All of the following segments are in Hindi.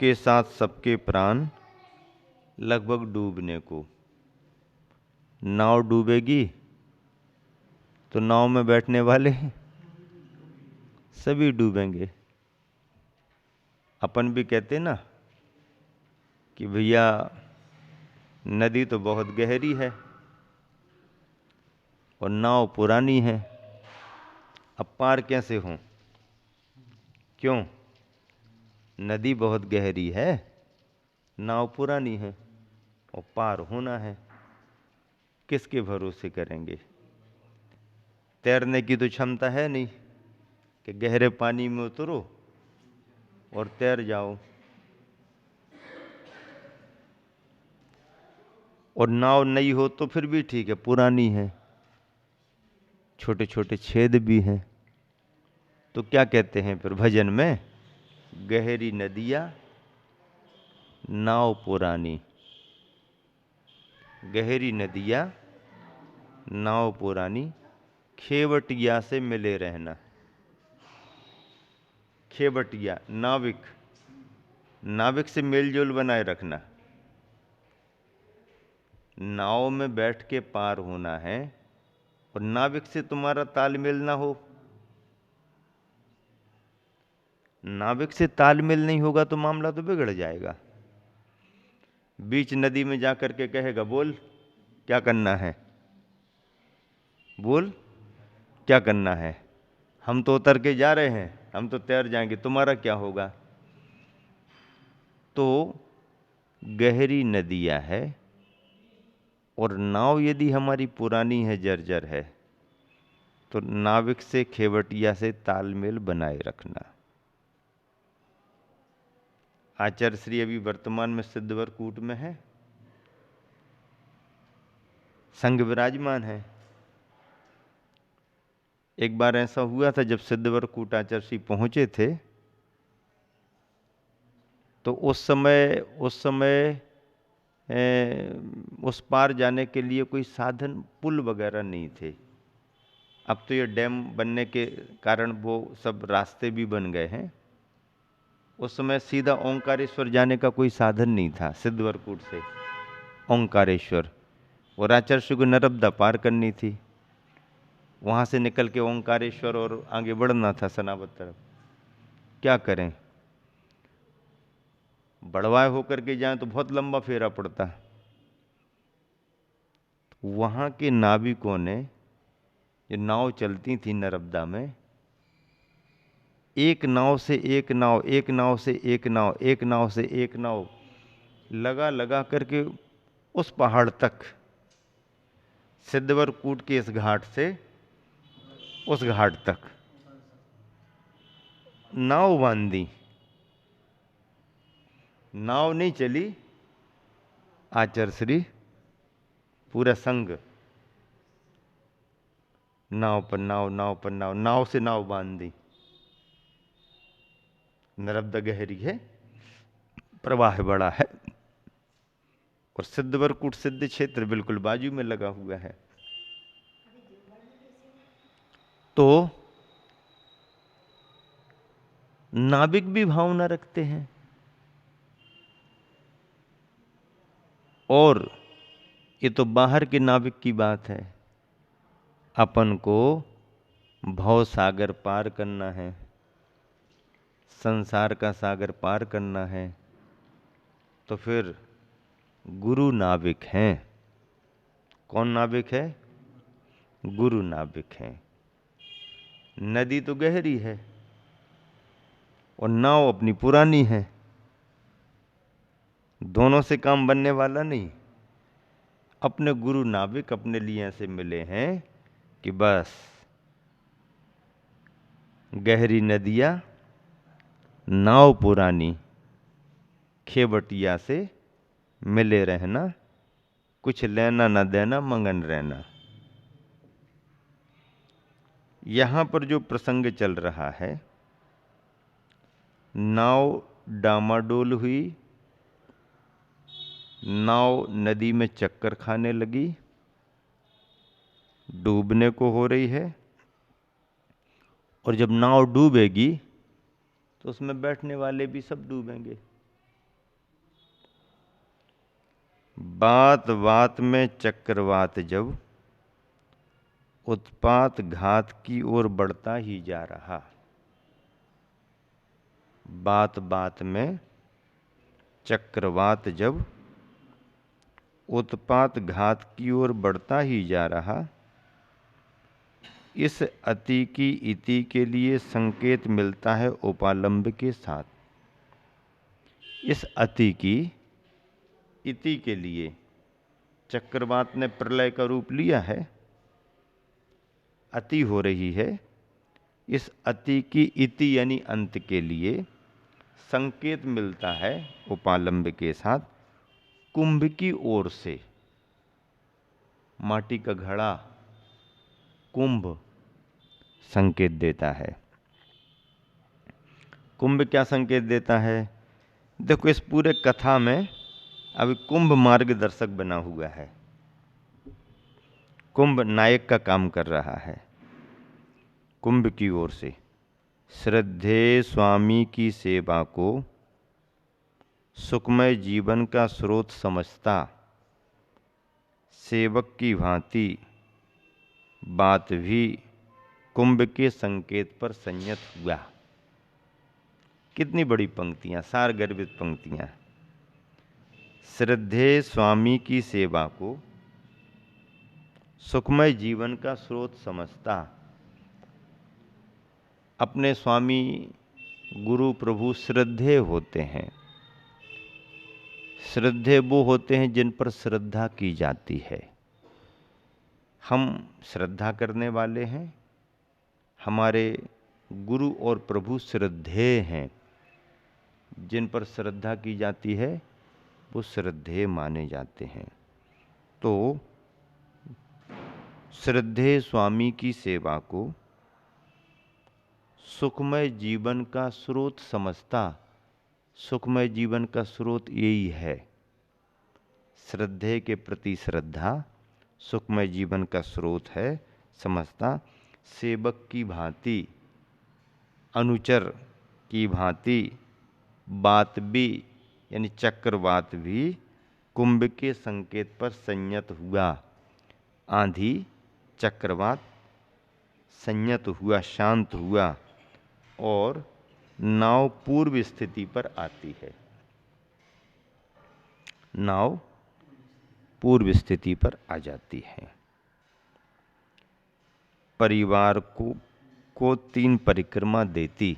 सबके साथ सबके प्राण लगभग डूबने को। नाव डूबेगी तो नाव में बैठने वाले सभी डूबेंगे। अपन भी कहते ना कि भैया नदी तो बहुत गहरी है और नाव पुरानी है, अब पार कैसे हों? क्यों? नदी बहुत गहरी है, नाव पुरानी है और पार होना है। किसके भरोसे करेंगे? तैरने की तो क्षमता है नहीं कि गहरे पानी में उतरो और तैर जाओ। और नाव नई हो तो फिर भी ठीक है, पुरानी है, छोटे छोटे छेद भी हैं। तो क्या कहते हैं फिर भजन में? गहरी नदियाँ नाव पुरानी, गहरी नदियाँ नाव पुरानी, खेवटिया से मिले रहना। खेवटिया नाविक, नाविक से मेलजोल बनाए रखना। नाव में बैठ के पार होना है और नाविक से तुम्हारा तालमेल ना हो, नाविक से तालमेल नहीं होगा तो मामला तो बिगड़ जाएगा। बीच नदी में जाकर के कहेगा बोल क्या करना है, बोल क्या करना है, हम तो उतर के जा रहे हैं, हम तो तैर जाएंगे, तुम्हारा क्या होगा? तो गहरी नदियाँ है और नाव यदि हमारी पुरानी है, जर्जर है, तो नाविक से खेवटिया से तालमेल बनाए रखना। आचार्य श्री अभी वर्तमान में सिद्धवर कूट में है, संग विराजमान है। एक बार ऐसा हुआ था जब सिद्धवर कूट आचार्य श्री पहुंचे थे तो उस समय उस पार जाने के लिए कोई साधन, पुल वगैरह नहीं थे। अब तो ये डैम बनने के कारण वो सब रास्ते भी बन गए हैं। उस समय सीधा ओंकारेश्वर जाने का कोई साधन नहीं था सिद्धवर कूट से ओंकारेश्वर, और आचार्य को नर्मदा पार करनी थी, वहाँ से निकल के ओंकारेश्वर और आगे बढ़ना था सनावद तरफ। क्या करें? बड़वाए होकर के जाएं तो बहुत लंबा फेरा पड़ता। वहाँ के नाविकों ने, ये नाव चलती थी नर्मदा में, एक नाव से एक नाव, एक नाव से एक नाव, एक नाव से एक नाव लगा लगा करके उस पहाड़ तक, सिद्धवर कूट के इस घाट से उस घाट तक नाव बांधी। नाव नहीं चली, आचार्य श्री पूरा संग नाव पर नाव, नाव पर नाव, नाव से नाव बांध दी। नर्मदा गहरी है, प्रवाह बड़ा है और सिद्धवर कूट सिद्ध क्षेत्र बिल्कुल बाजू में लगा हुआ है। तो नाविक भी भावना रखते हैं और ये तो बाहर के नाविक की बात है। अपन को भव सागर पार करना है, संसार का सागर पार करना है, तो फिर गुरु नाविक हैं। कौन नाविक है? गुरु नाविक हैं। नदी तो गहरी है और नाव अपनी पुरानी है, दोनों से काम बनने वाला नहीं। अपने गुरु नाविक अपने लिए ऐसे मिले हैं कि बस गहरी नदियाँ नाव पुरानी, खेवटिया से मिले रहना, कुछ लेना न देना मंगन रहना। यहाँ पर जो प्रसंग चल रहा है, नाव डामाडोल हुई, नाव नदी में चक्कर खाने लगी, डूबने को हो रही है, और जब नाव डूबेगी तो उसमें बैठने वाले भी सब डूबेंगे। बात बात में चक्रवात जब उत्पात घात की ओर बढ़ता ही जा रहा। बात बात में चक्रवात जब उत्पात घात की ओर बढ़ता ही जा रहा, इस अति की इति के लिए संकेत मिलता है उपालंब के साथ। इस अति की इति के लिए चक्रवात ने प्रलय का रूप लिया है, अति हो रही है। इस अति की इति यानी अंत के लिए संकेत मिलता है उपालंब के साथ कुंभ की ओर से। माटी का घड़ा कुंभ संकेत देता है। कुंभ क्या संकेत देता है? देखो, इस पूरे कथा में अभी कुंभ मार्गदर्शक बना हुआ है। कुंभ नायक का काम कर रहा है। कुंभ की ओर से श्रद्धेय स्वामी की सेवा को सुखमय जीवन का स्रोत समझता सेवक की भांति बात भी कुंभ के संकेत पर संयत हुआ। कितनी बड़ी पंक्तियां, सार गर्भित पंक्तियां। श्रद्धेय स्वामी की सेवा को सुखमय जीवन का स्रोत समझता। अपने स्वामी गुरु प्रभु श्रद्धेय होते हैं। श्रद्धेय वो होते हैं जिन पर श्रद्धा की जाती है। हम श्रद्धा करने वाले हैं। हमारे गुरु और प्रभु श्रद्धेय हैं। जिन पर श्रद्धा की जाती है वो श्रद्धेय माने जाते हैं। तो श्रद्धेय स्वामी की सेवा को सुखमय जीवन का स्रोत समझता। सुखमय जीवन का स्रोत यही है। श्रद्धेय के प्रति श्रद्धा सुखमय जीवन का स्रोत है समझता। सेवक की भांति, अनुचर की भांति बात भी यानी चक्रवात भी कुंभ के संकेत पर संयत हुआ। आंधी चक्रवात संयत हुआ, शांत हुआ और नाव पूर्व स्थिति पर आती है। नाव पूर्व स्थिति पर आ जाती है। परिवार को 3 परिक्रमा देती।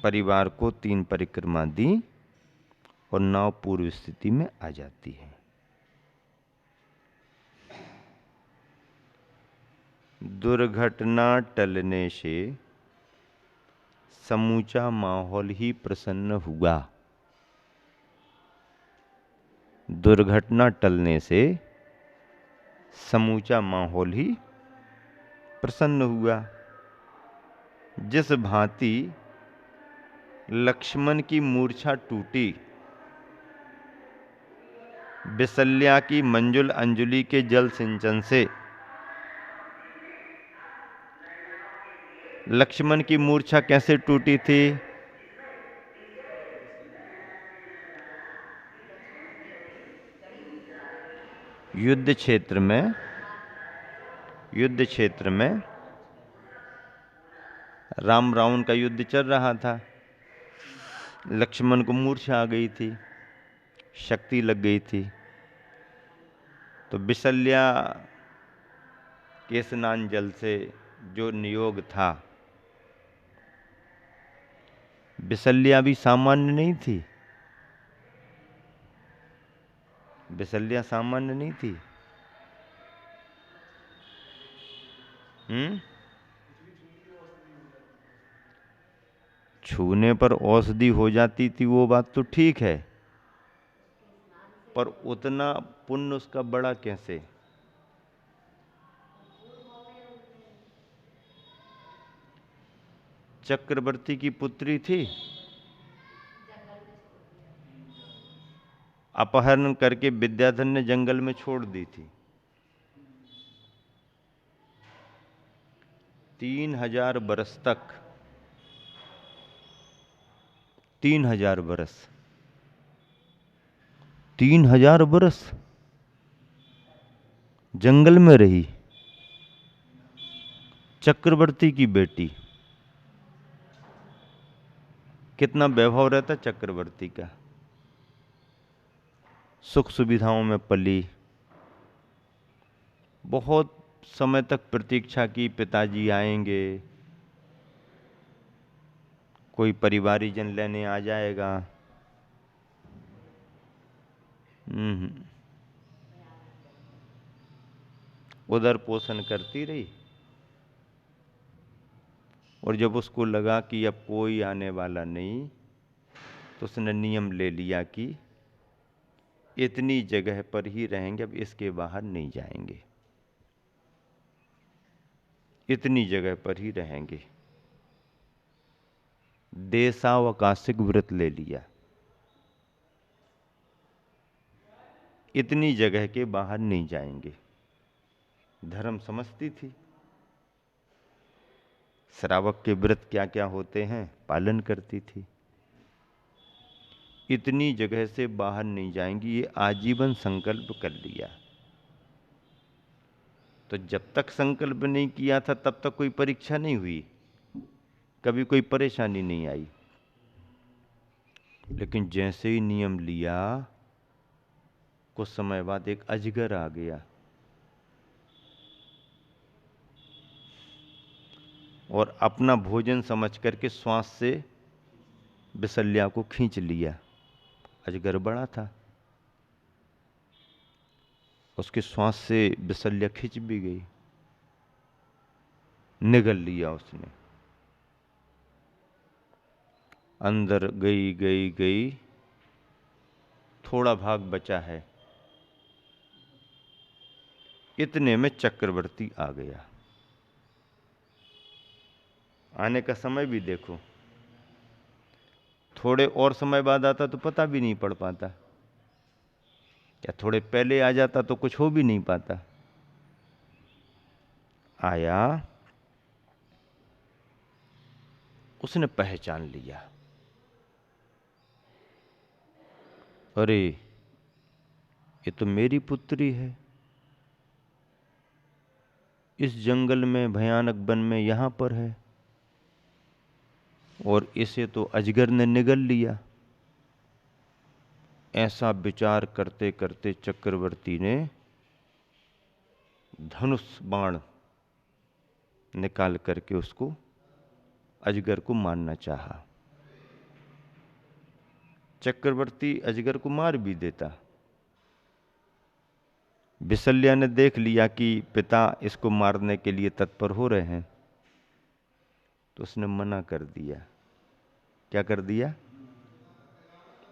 परिवार को 3 परिक्रमा दी और नाव पूर्व स्थिति में आ जाती है। दुर्घटना टलने से समूचा माहौल ही प्रसन्न हुआ। दुर्घटना टलने से समूचा माहौल ही प्रसन्न हुआ। जिस भांति लक्ष्मण की मूर्छा टूटी, बिसल्या की मंजुल अंजुलि के जल सिंचन से। लक्ष्मण की मूर्छा कैसे टूटी थी? युद्ध क्षेत्र में राम रावण का युद्ध चल रहा था। लक्ष्मण को मूर्छा आ गई थी, शक्ति लग गई थी। तो बिसल्या के स्नान जल से जो नियोग था, बिसल्या भी सामान्य नहीं थी। बिसल्या सामान्य नहीं थी। छूने पर औषधि हो जाती थी, वो बात तो ठीक है, पर उतना पुण्य उसका बड़ा कैसे? चक्रवर्ती की पुत्री थी, अपहरण करके विद्याधर ने जंगल में छोड़ दी थी। 3000 बरस तक, 3000 बरस 3,000 बरस जंगल में रही, चक्रवर्ती की बेटी। कितना वैभव रहता चक्रवर्ती का, सुख सुविधाओं में पली, बहुत समय तक प्रतीक्षा की पिताजी आएंगे, कोई परिवारीजन लेने आ जाएगा। उधर पोषण करती रही, और जब उसको लगा कि अब कोई आने वाला नहीं, तो उसने नियम ले लिया कि इतनी जगह पर ही रहेंगे, अब इसके बाहर नहीं जाएंगे, इतनी जगह पर ही रहेंगे। देशावकाशिक व्रत ले लिया, इतनी जगह के बाहर नहीं जाएंगे। धर्म समझती थी, श्रावक के व्रत क्या क्या होते हैं पालन करती थी। इतनी जगह से बाहर नहीं जाएंगी, ये आजीवन संकल्प कर लिया। तो जब तक संकल्प नहीं किया था तब तक कोई परीक्षा नहीं हुई, कभी कोई परेशानी नहीं आई। लेकिन जैसे ही नियम लिया, कुछ समय बाद एक अजगर आ गया और अपना भोजन समझ करके श्वास से बिसल्या को खींच लिया। अजगर बड़ा था, उसके श्वास से बिसल्या खिंच भी गई, निगल लिया उसने। अंदर गई गई गई, थोड़ा भाग बचा है, इतने में चक्रवर्ती आ गया। आने का समय भी देखो, थोड़े और समय बाद आता तो पता भी नहीं पड़ पाता, या थोड़े पहले आ जाता तो कुछ हो भी नहीं पाता। आया, उसने पहचान लिया, अरे ये तो मेरी पुत्री है, इस जंगल में भयानक वन में यहां पर है, और इसे तो अजगर ने निगल लिया। ऐसा विचार करते करते चक्रवर्ती ने धनुष बाण निकाल करके उसको, अजगर को मारना चाहा। चक्रवर्ती अजगर को मार भी देता। बिसल्या ने देख लिया कि पिता इसको मारने के लिए तत्पर हो रहे हैं, तो उसने मना कर दिया। क्या कर दिया?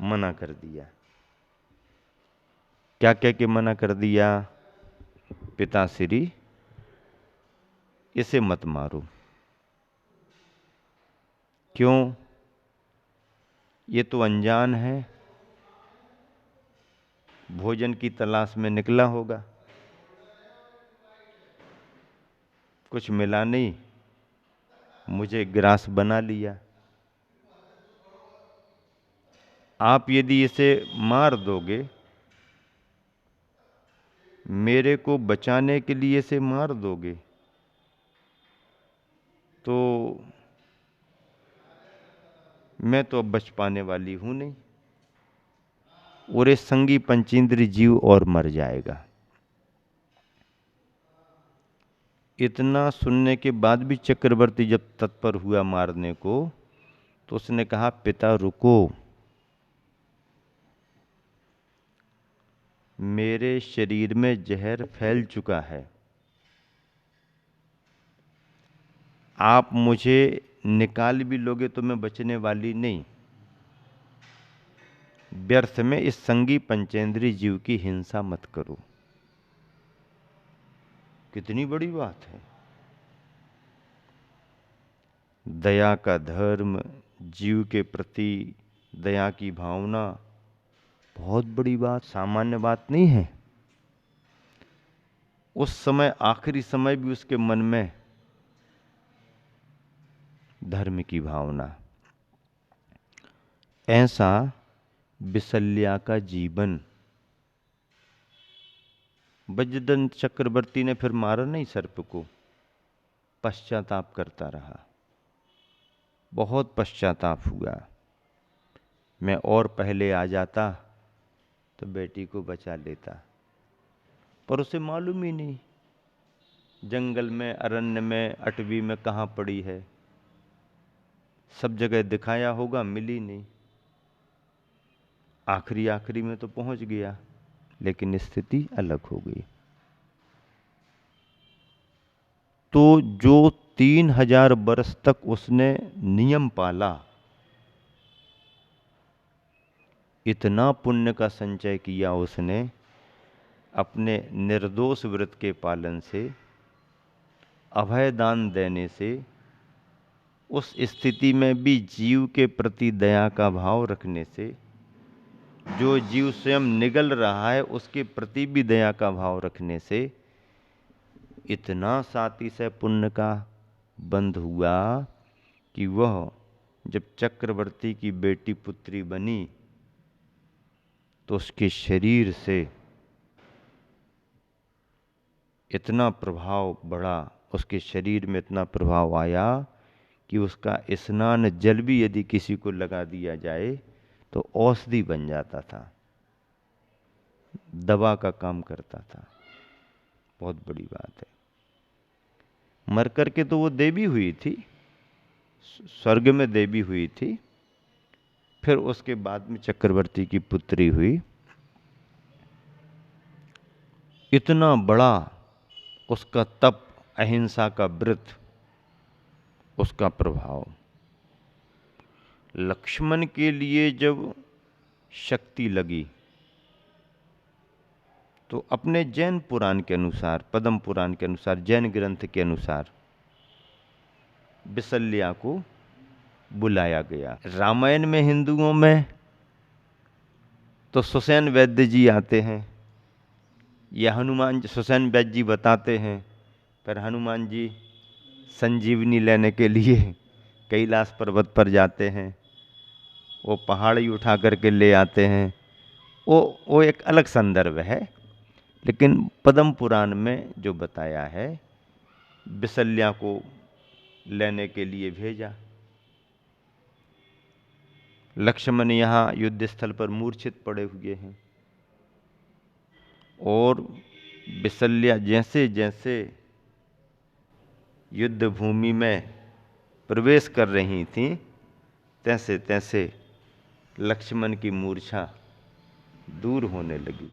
मना कर दिया। क्या कह के मना कर दिया? पिताश्री, इसे मत मारो। क्यों? ये तो अनजान है, भोजन की तलाश में निकला होगा, कुछ मिला नहीं, मुझे ग्रास बना लिया। आप यदि इसे मार दोगे, मेरे को बचाने के लिए इसे मार दोगे, तो मैं तो अब बच पाने वाली हूं नहीं, और ये संगी पंचेंद्री जीव और मर जाएगा। इतना सुनने के बाद भी चक्रवर्ती जब तत्पर हुआ मारने को, तो उसने कहा, पिता रुको, मेरे शरीर में जहर फैल चुका है, आप मुझे निकाल भी लोगे तो मैं बचने वाली नहीं। व्यर्थ में इस संगी पंचेंद्री जीव की हिंसा मत करो। कितनी बड़ी बात है। दया का धर्म, जीव के प्रति दया की भावना, बहुत बड़ी बात, सामान्य बात नहीं है। उस समय, आखिरी समय भी उसके मन में धर्म की भावना। ऐसा बिसल्या का जीवन वज्रदंत चक्रवर्ती ने फिर मारा नहीं सर्प को, पश्चाताप करता रहा, बहुत पश्चाताप हुआ। मैं और पहले आ जाता तो बेटी को बचा लेता, पर उसे मालूम ही नहीं जंगल में, अरण्य में, अटवी में कहाँ पड़ी है। सब जगह दिखाया होगा, मिली नहीं। आखिरी में तो पहुंच गया, लेकिन स्थिति अलग हो गई। तो जो 3000 वर्ष तक उसने नियम पाला, इतना पुण्य का संचय किया उसने अपने निर्दोष व्रत के पालन से, अभय दान देने से, उस स्थिति में भी जीव के प्रति दया का भाव रखने से, जो जीव स्वयं निगल रहा है उसके प्रति भी दया का भाव रखने से, इतना सातिशय पुण्य का बंध हुआ कि वह जब चक्रवर्ती की बेटी पुत्री बनी तो उसके शरीर से इतना प्रभाव बढ़ा, उसके शरीर में इतना प्रभाव आया कि उसका स्नान जल भी यदि किसी को लगा दिया जाए तो औषधि बन जाता था, दवा का काम करता था। बहुत बड़ी बात है। मर करके तो वो देवी हुई थी, स्वर्ग में देवी हुई थी, फिर उसके बाद में चक्रवर्ती की पुत्री हुई। इतना बड़ा उसका तप, अहिंसा का व्रत, उसका प्रभाव। लक्ष्मण के लिए जब शक्ति लगी तो अपने जैन पुराण के अनुसार, पद्म पुराण के अनुसार, जैन ग्रंथ के अनुसार विशल्या को बुलाया गया। रामायण में, हिंदुओं में तो सुसेन वैद्य जी आते हैं, या हनुमान जी, सुसेन वैद्य जी बताते हैं, पर हनुमान जी संजीवनी लेने के लिए कैलाश पर्वत पर जाते हैं, वो पहाड़ ही उठा करके ले आते हैं। वो एक अलग संदर्भ है, लेकिन पद्म पुराण में जो बताया है, विशल्या को लेने के लिए भेजा। लक्ष्मण यहाँ युद्ध स्थल पर मूर्छित पड़े हुए हैं, और विशल्या जैसे जैसे युद्ध भूमि में प्रवेश कर रही थीं, तैसे तैसे लक्ष्मण की मूर्छा दूर होने लगी।